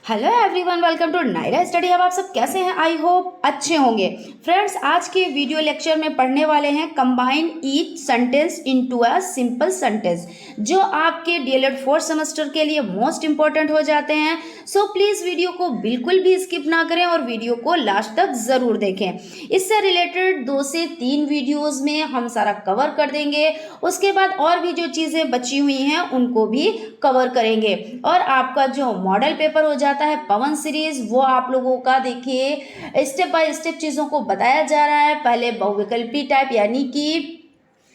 Hello everyone, welcome to Naira study hub. आप सब कैसे हैं? आई होप अच्छे होंगे। फ्रेंड्स, आज के वीडियो लेक्चर में पढ़ने वाले हैं combine each sentence into a simple sentence, जो आपके डीएलएड 4th सेमेस्टर के लिए मोस्ट इंपॉर्टेंट हो जाते हैं। सो प्लीज़ वीडियो को बिल्कुल भी स्किप ना करें और वीडियो को लास्ट तक ज़रूर देखें। इससे रिलेटेड 2 से 3 वीडियोज़ में हम सारा कवर कर देंगे। उसके बाद और भी जो चीज़ें बची हुई हैं उनको भी कवर करेंगे। और आपका जो मॉडल पेपर हो जाता है पवन सीरीज, वो आप लोगों का देखिए स्टेप बाय स्टेप चीज़ों को बताया जा रहा है। पहले बहुविकल्पी टाइप यानी कि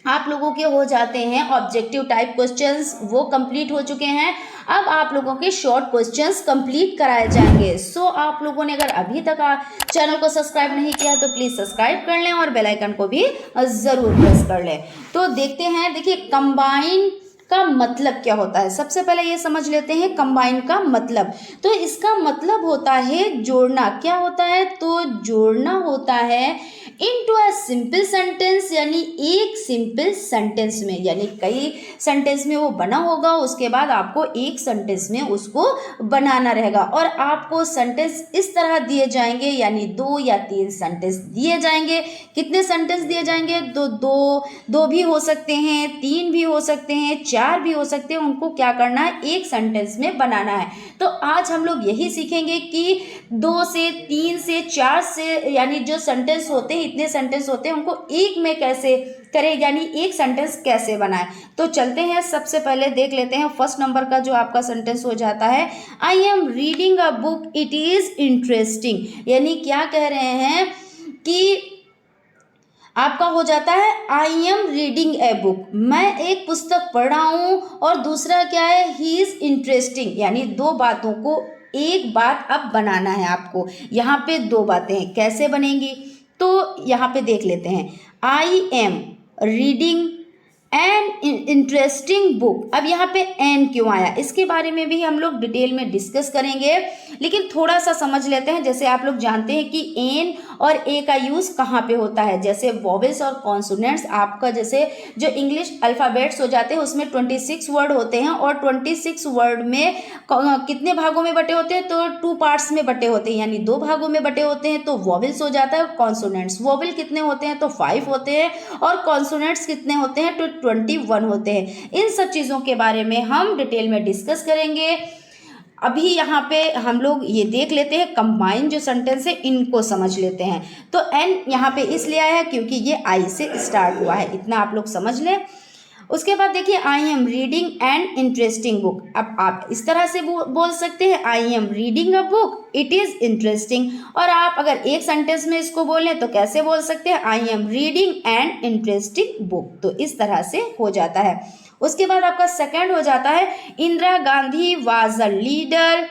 आप लोगों के हो जाते हैं ऑब्जेक्टिव टाइप क्वेश्चंस, वो कंप्लीट हो चुके हैं। अब आप लोगों के शॉर्ट क्वेश्चंस कंप्लीट कराए जाएंगे। सो आप लोगों ने अगर अभी तक चैनल को सब्सक्राइब नहीं किया तो प्लीज़ सब्सक्राइब कर लें और बेल आइकन को भी ज़रूर प्रेस कर लें। तो देखते हैं, देखिए कंबाइन का मतलब क्या होता है। सबसे पहले ये समझ लेते हैं कंबाइन का मतलब। तो इसका मतलब होता है जोड़ना। क्या होता है? तो जोड़ना होता है इनटू अ सिंपल सेंटेंस, यानी एक सिंपल सेंटेंस में, यानी कई सेंटेंस में वो बना होगा, उसके बाद आपको एक सेंटेंस में उसको बनाना रहेगा। और आपको सेंटेंस इस तरह दिए जाएंगे, यानी 2 या 3 सेंटेंस दिए जाएंगे। कितने सेंटेंस दिए जाएंगे? तो दो भी हो सकते हैं, 3 भी हो सकते हैं, 4 भी हो सकते हैं। उनको क्या करना है? एक सेंटेंस में बनाना है। तो आज हम लोग यही सीखेंगे कि 2 से 3 से 4 से, यानी जो सेंटेंस होते हैं, इतने सेंटेंस होते हैं, उनको एक में कैसे करें, यानी एक सेंटेंस कैसे बनाएं। तो चलते हैं, सबसे पहले देख लेते हैं फर्स्ट नंबर का जो आपका सेंटेंस हो जाता है, I am reading a book, it is interesting. यानी क्या कह रहे हैं कि आपका हो जाता है I am reading a book, मैं एक पुस्तक पढ़ रहा हूँ। और दूसरा क्या है? ही इज इंटरेस्टिंग, यानी 2 बातों को एक बात अब बनाना है आपको। यहाँ पे 2 बातें हैं, कैसे बनेंगी? तो यहाँ पे देख लेते हैं, I am reading an interesting book. अब यहाँ पे एन क्यों आया, इसके बारे में भी हम लोग डिटेल में डिस्कस करेंगे, लेकिन थोड़ा सा समझ लेते हैं। जैसे आप लोग जानते हैं कि एन और ए का यूज़ कहाँ पे होता है। जैसे वॉवेल्स और कॉन्सोनेंट्स, आपका जैसे जो इंग्लिश अल्फ़ाबेट्स हो जाते हैं उसमें 26 वर्ड होते हैं, और 26 वर्ड में कितने भागों में बटे होते हैं? तो 2 पार्ट्स में बटे होते हैं, यानी 2 भागों में बटे होते हैं। तो वॉवेल्स हो जाता है कॉन्सोनेंट्स। वॉवेल कितने होते हैं? तो 5 होते हैं। और कॉन्सोनेंट्स कितने होते हैं? तो 21 होते हैं। इन सब चीज़ों के बारे में हम डिटेल में डिस्कस करेंगे। अभी यहाँ पे हम लोग ये देख लेते हैं कंबाइन जो सेंटेंस है, इनको समझ लेते हैं। तो एन यहाँ पे इसलिए आया है क्योंकि ये आई से स्टार्ट हुआ है, इतना आप लोग समझ लें। उसके बाद देखिए, I am reading an interesting book. अब आप इस तरह से बोल सकते हैं, I am reading a book, it is interesting. और आप अगर एक सेंटेंस में इसको बोलें तो कैसे बोल सकते हैं? I am reading an interesting book. तो इस तरह से हो जाता है। उसके बाद आपका सेकंड हो जाता है, Indira Gandhi was a leader,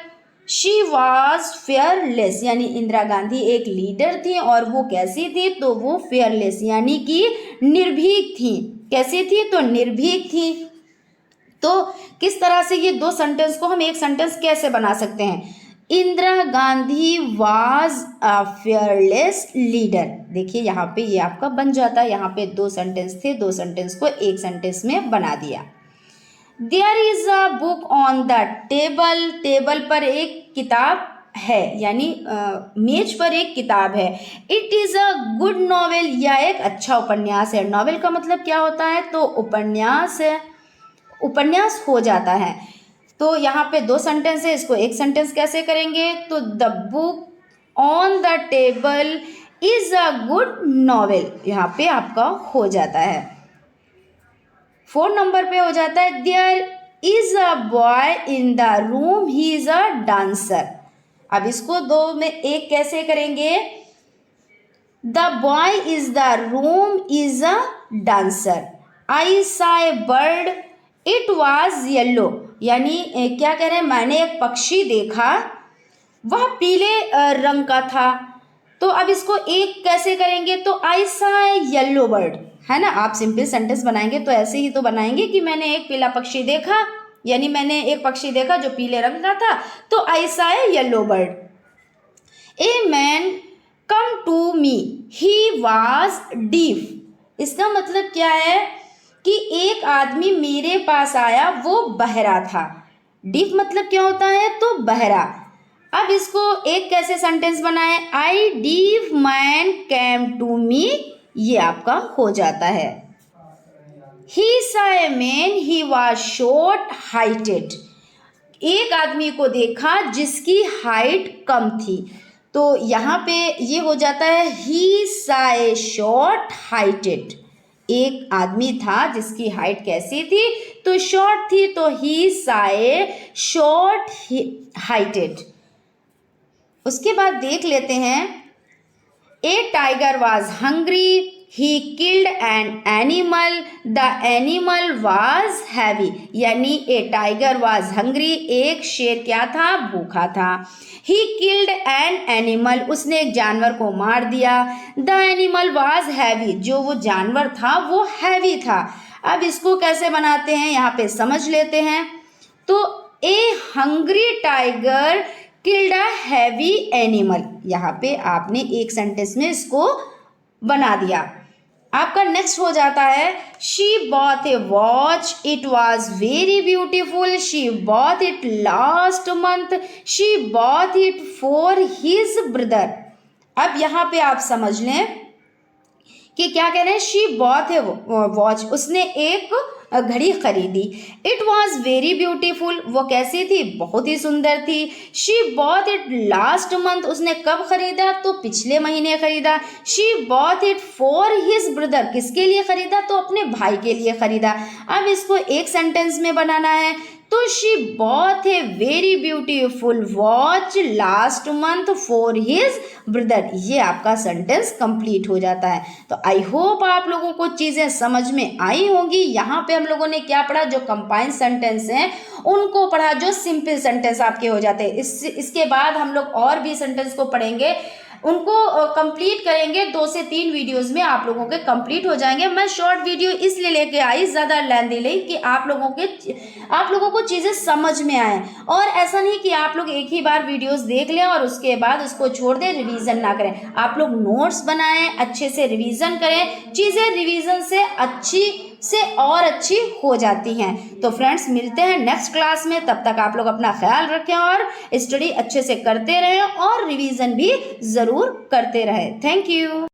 she was fearless. यानी इंदिरा गांधी एक लीडर थी, और वो कैसी थी? तो वो फेयरलेस, यानी कि निर्भीक थी। कैसी थी? तो निर्भीक थी। तो किस तरह से ये 2 सेंटेंस को हम एक सेंटेंस कैसे बना सकते हैं? Indira Gandhi was a fearless leader. देखिए यहाँ पे ये आपका बन जाता है। यहाँ पे 2 सेंटेंस थे, 2 सेंटेंस को एक सेंटेंस में बना दिया। There is a book on the table, table पर एक किताब है, यानी मेज पर एक किताब है। It is a good novel, यह एक अच्छा उपन्यास है। नॉवेल का मतलब क्या होता है? तो उपन्यास है, उपन्यास हो जाता है। तो यहाँ पे 2 सेंटेंस है, इसको एक सेंटेंस कैसे करेंगे? तो the book on the table is a good novel, यहाँ पे आपका हो जाता है। 4 नंबर पे हो जाता है, there is a boy in the room, he is a dancer. अब इसको 2 में एक कैसे करेंगे? The boy is the room is a dancer. I saw a bird, it was yellow. यानी क्या कह रहे हैं? मैंने एक पक्षी देखा, वह पीले रंग का था। तो अब इसको एक कैसे करेंगे? तो I saw a yellow bird, है ना। आप सिंपल सेंटेंस बनाएंगे तो ऐसे ही तो बनाएंगे कि मैंने एक पीला पक्षी देखा, यानी मैंने एक पक्षी देखा जो पीले रंग का था। तो I saw a yellow bird. A man come to me, he was deaf. इसका मतलब क्या है कि एक आदमी मेरे पास आया, वो बहरा था। डीफ मतलब क्या होता है? तो बहरा। अब इसको एक कैसे सेंटेंस बनाए, आई डीव मैन कैम टू मी, ये आपका हो जाता है। ही saw a man, he was short heighted, एक आदमी को देखा जिसकी हाइट कम थी, तो यहाँ पे ये हो जाता है he saw a short heighted, एक आदमी था जिसकी हाइट कैसी थी, तो शॉर्ट थी, तो he saw a short heighted। उसके बाद देख लेते हैं, a tiger was hungry, he killed an animal, the animal was heavy, यानी ए टाइगर वॉज हंग्री, एक शेर क्या था, भूखा था। ही किल्ड एन एनिमल, उसने एक जानवर को मार दिया। द एनिमल वॉज हैवी, जो वो जानवर था वो हैवी था। अब इसको कैसे बनाते हैं यहाँ पे समझ लेते हैं। तो a hungry tiger killed a heavy animal, यहाँ पे आपने एक सेंटेंस में इसको बना दिया। आपका नेक्स्ट हो जाता है, she bought A watch, it was very beautiful, she bought it last month, she bought it for his brother. अब यहाँ पे आप समझ लें कि क्या कह रहे हैं, शी बॉट ए वॉच, उसने एक घड़ी खरीदी। इट वॉज वेरी ब्यूटीफुल, वो कैसी थी, बहुत ही सुंदर थी। She bought it last month, उसने कब खरीदा, तो पिछले महीने खरीदा। She bought it for his brother, किसके लिए खरीदा, तो अपने भाई के लिए खरीदा। अब इसको एक सेंटेंस में बनाना है, तो she bought a very beautiful watch last month for his brother, ये आपका सेंटेंस कंप्लीट हो जाता है। तो आई होप आप लोगों को चीज़ें समझ में आई होंगी। यहाँ पे हम लोगों ने क्या पढ़ा, जो कंपाउंड सेंटेंस हैं उनको पढ़ा, जो सिंपल सेंटेंस आपके हो जाते हैं। इसके बाद हम लोग और भी सेंटेंस को पढ़ेंगे, उनको कंप्लीट करेंगे। 2 से 3 वीडियोस में आप लोगों के कंप्लीट हो जाएंगे। मैं शॉर्ट वीडियो इसलिए लेके आई, ज़्यादा लेंदी नहीं, कि आप लोगों को चीज़ें समझ में आए। और ऐसा नहीं कि आप लोग एक ही बार वीडियोस देख लें और उसके बाद उसको छोड़ दें, रिवीजन ना करें। आप लोग नोट्स बनाएं, अच्छे से रिवीजन करें, चीज़ें रिवीजन से और अच्छी हो जाती हैं। तो फ्रेंड्स, मिलते हैं नेक्स्ट क्लास में, तब तक आप लोग अपना ख्याल रखें और स्टडी अच्छे से करते रहें और रिवीजन भी ज़रूर करते रहें। Thank you.